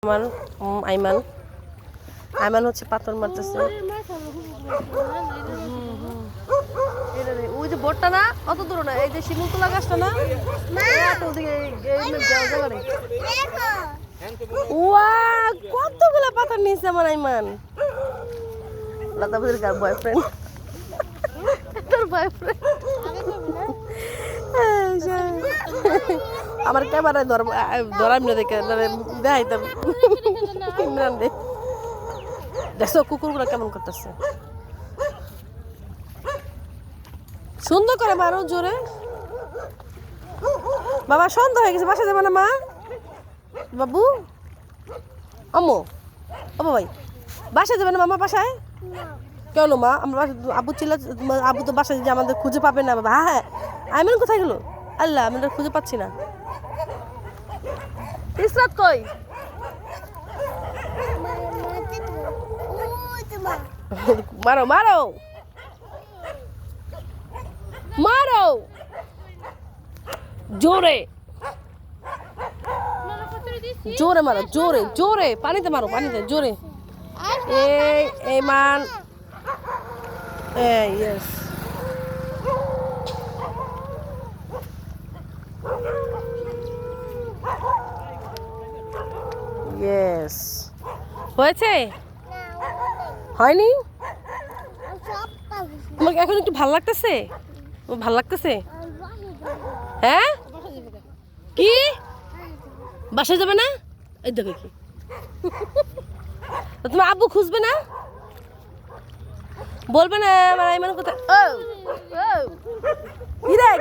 আমার আইমান আইমান হচ্ছে পাথর মারতেছে। ওই যে বোটটা না অত দূর না, এই যে শিমুলতলা গাছটা না কতগুলা পাথর নিয়েছে আমার আইমান। লতাবুদের বয়ফ্রেন্ড, তোর বয়ফ্রেন্ড আমার ক্যামেরায় ধরাম না দেখে দেখাইতাম। দেখছো কুকুরগুলো কেমন করতেছে, সুন্দর করে মারো জোরে। বাবা সন্ধ্যা হয়ে গেছে, বাসা যাবে না মা? বাবু আম্মু ও ভাই বাসায় যাবে না মামা? বাসায় কেন মা? আমরা আবু চিল্লা, আবু তো বাসায় যে আমাদের খুঁজে পাবে না বাবা। হ্যাঁ হ্যাঁ আইমান কোথায় গেল? আল্লাহ আমরা খুঁজে পাচ্ছি না। ইসরাত কই? মারো মারো মারো জোরে জোরে মারো, জোরে জোরে পানিতে মারো, পানিতে জোরে। এই মান ইয়েস ইয়েস হয়েছে, হয়নি? তোমাকে এখন একটু ভাল লাগতেছে? ভাল লাগতেছে? হ্যাঁ কি বাসায় যাবে না? এই দেখো কি তোমার আব্বু খুঁজবে না? বলবে না আমার আইমান কোথায়? ও ও